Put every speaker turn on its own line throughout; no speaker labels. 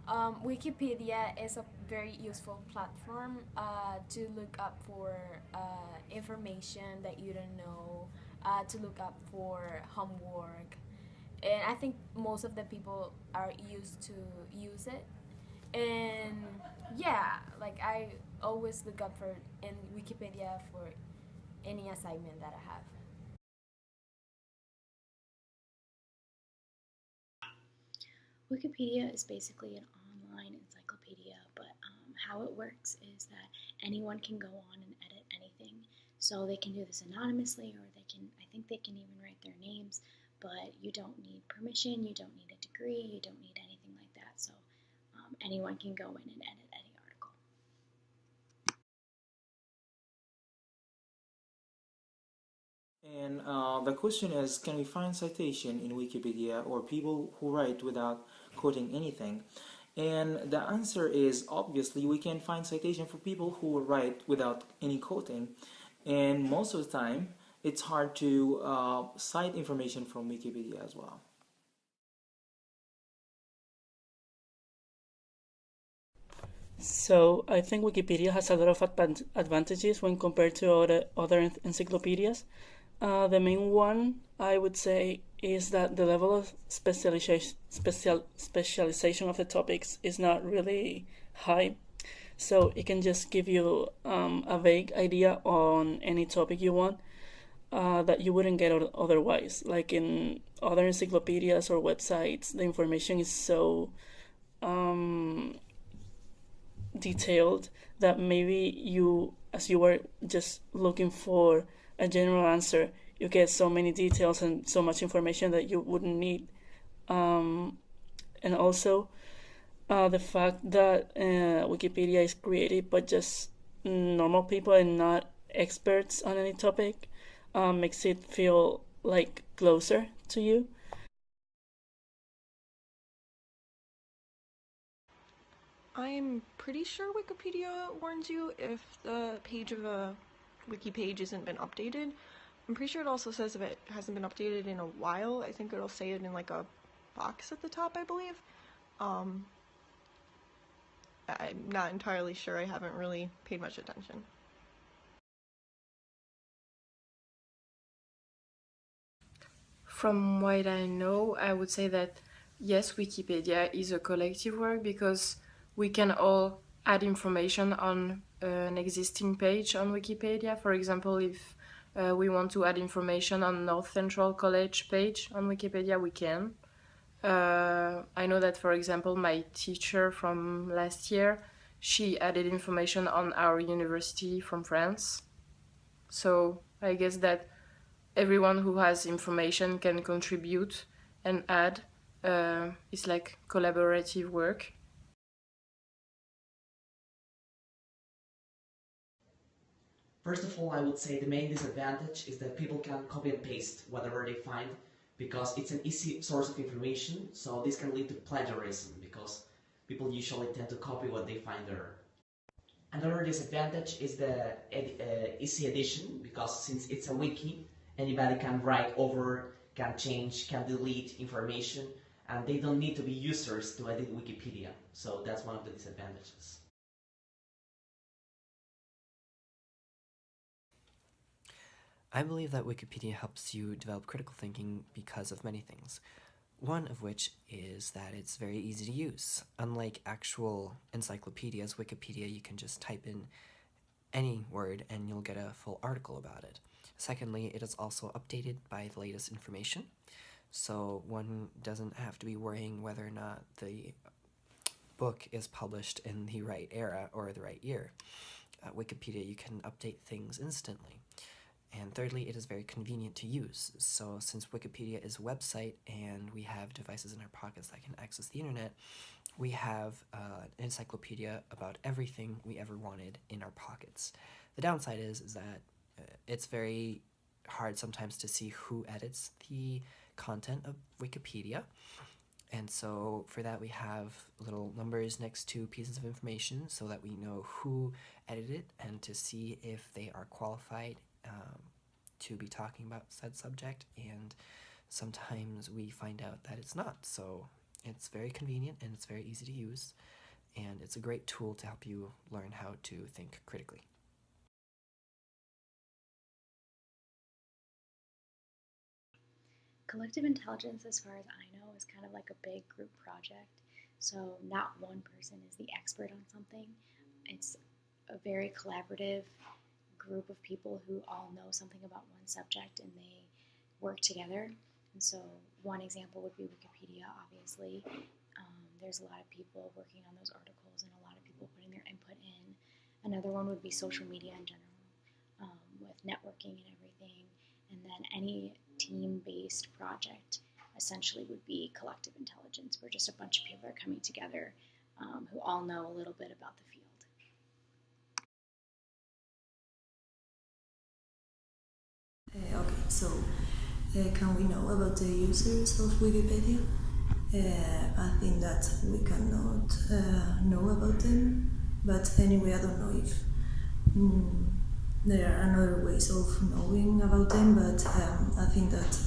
Wikipedia is a very useful platform to look up for information that you don't know, to look up for homework. And I think most of the people are used to use it. And yeah, like I always look up for in Wikipedia for any assignment that I have.
Wikipedia is basically an online encyclopedia, but how it works is that anyone can go on and edit anything. So they can do this anonymously, or they can, I think they can even write their names, but you don't need permission, you don't need a degree, you don't need anything like that. So anyone can go in and edit any article.
And the question is, can we find citation in Wikipedia or people who write without quoting anything? And the answer is obviously we can find citation for people who write without any quoting. And most of the time, it's hard to cite information from Wikipedia as well.
So I think Wikipedia has a lot of advantages when compared to other encyclopedias. The main one I would say is that the level of specialization of the topics is not really high. So it can just give you a vague idea on any topic you want that you wouldn't get otherwise. Like in other encyclopedias or websites, the information is so detailed that maybe you, as you were just looking for a general answer, you get so many details and so much information that you wouldn't need. And also, the fact that Wikipedia is created by just normal people and not experts on any topic makes it feel like closer to you.
I'm pretty sure Wikipedia warns you if the page of a wiki page hasn't been updated. I'm pretty sure it also says if it hasn't been updated in a while. I think it'll say it in like a box at the top, I believe. I'm not entirely sure. I haven't really paid much attention.
From what I know, I would say that yes, Wikipedia is a collective work because we can all add information on an existing page on Wikipedia. For example, if we want to add information on North Central College page on Wikipedia, we can. I know that, for example, my teacher from last year, she added information on our university from France. So I guess that everyone who has information can contribute and add. It's like collaborative work.
First of all, I would say the main disadvantage is that people can copy and paste whatever they find because it's an easy source of information, so this can lead to plagiarism because people usually tend to copy what they find there. Another disadvantage is the easy edition because since it's a wiki, anybody can write over, can change, can delete information, and they don't need to be users to edit Wikipedia. So that's one of the disadvantages.
I believe that Wikipedia helps you develop critical thinking because of many things. One of which is that it's very easy to use. Unlike actual encyclopedias, Wikipedia, you can just type in any word and you'll get a full article about it. Secondly, it is also updated by the latest information, so one doesn't have to be worrying whether or not the book is published in the right era or the right year. Wikipedia, you can update things instantly. And thirdly, it is very convenient to use. So since Wikipedia is a website and we have devices in our pockets that can access the internet, we have an encyclopedia about everything we ever wanted in our pockets. The downside is that it's very hard sometimes to see who edits the content of Wikipedia. And so for that we have little numbers next to pieces of information so that we know who edited it and to see if they are qualified to be talking about said subject, and sometimes we find out that it's not, so It's very convenient and it's very easy to use, and it's a great tool to help you learn how to think critically.
Collective intelligence, as far as I know, is kind of like a big group project. So not one person is the expert on something. It's a very collaborative group of people who all know something about one subject and they work together. And so one example would be Wikipedia, obviously. There's a lot of people working on those articles and a lot of people putting their input in. Another one would be social media in general, with networking and everything. And then any team-based project essentially would be collective intelligence, where just a bunch of people are coming together who all know a little bit about the field.
Okay, so can we know about the users of Wikipedia? I think that we cannot know about them, but anyway, I don't know if there are other ways of knowing about them, but I think that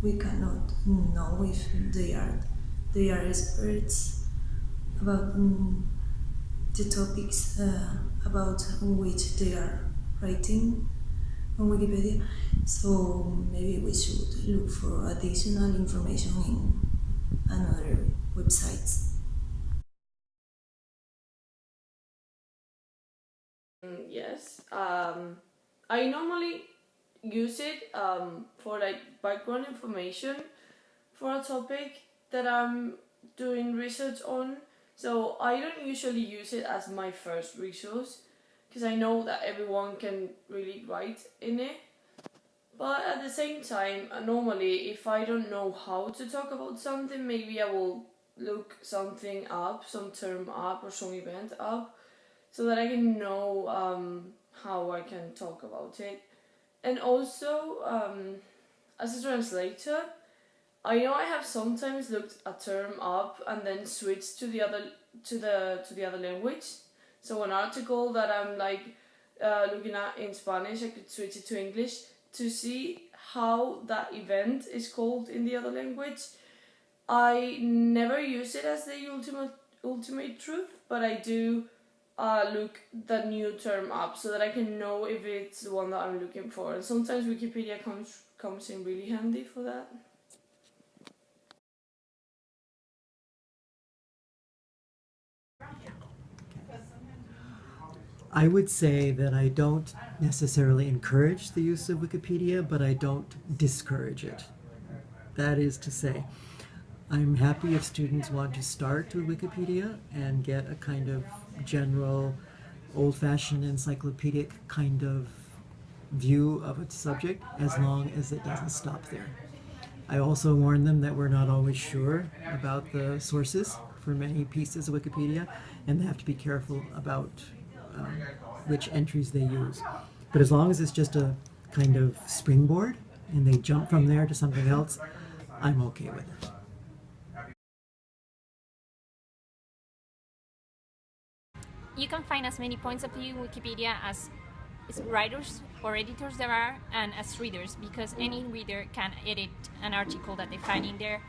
we cannot know if they are experts about the topics about which they are writing on Wikipedia. So maybe we should look for additional information in another websites.
Yes. I normally use it for like background information for a topic that I'm doing research on. So I don't usually use it as my first resource because I know that everyone can really write in it. But at the same time, normally if I don't know how to talk about something, maybe I will look something up, some term up or some event up, so that I can know how I can talk about it. And also, as a translator, I know I have sometimes looked a term up and then switched to the other language. So an article that I'm looking at in Spanish, I could switch it to English to see how that event is called in the other language. I never use it as the ultimate truth, but I do look the new term up so that I can know if it's the one that I'm looking for. And sometimes Wikipedia comes in really handy for that.
I would say that I don't necessarily encourage the use of Wikipedia, but I don't discourage it. That is to say, I'm happy if students want to start with Wikipedia and get a kind of general, old-fashioned encyclopedic kind of view of a subject, as long as it doesn't stop there. I also warn them that we're not always sure about the sources for many pieces of Wikipedia, and they have to be careful about which entries they use. But as long as it's just a kind of springboard and they jump from there to something else, I'm okay with it.
You can find as many points of view in Wikipedia as writers or editors there are, and as readers, because any reader can edit an article that they find in there.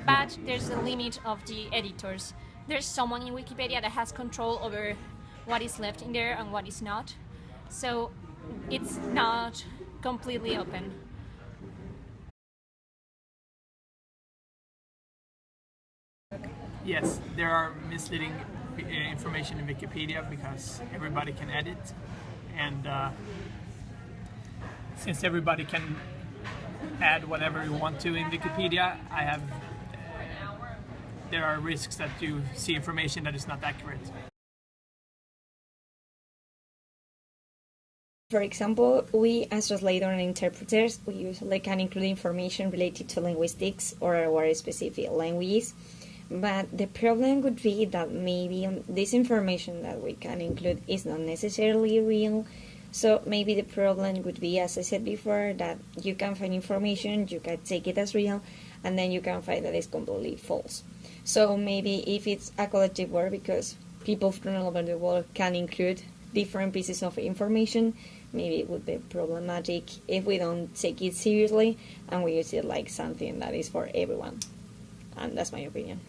But there's a limit of the editors. There's someone in Wikipedia that has control over what is left in there and what is not. So it's not completely open.
Yes, there are misleading information in Wikipedia because everybody can edit, and since everybody can add whatever you want to in Wikipedia, there are risks that you see information that is not accurate.
For example, we as translators and interpreters, we usually can include information related to linguistics or our specific languages. But the problem would be that maybe this information that we can include is not necessarily real. So maybe the problem would be, as I said before, that you can find information, you can take it as real, and then you can find that it's completely false. So maybe if it's a collective work, because people from all over the world can include different pieces of information, maybe it would be problematic if we don't take it seriously and we use it like something that is for everyone. and that's my opinion.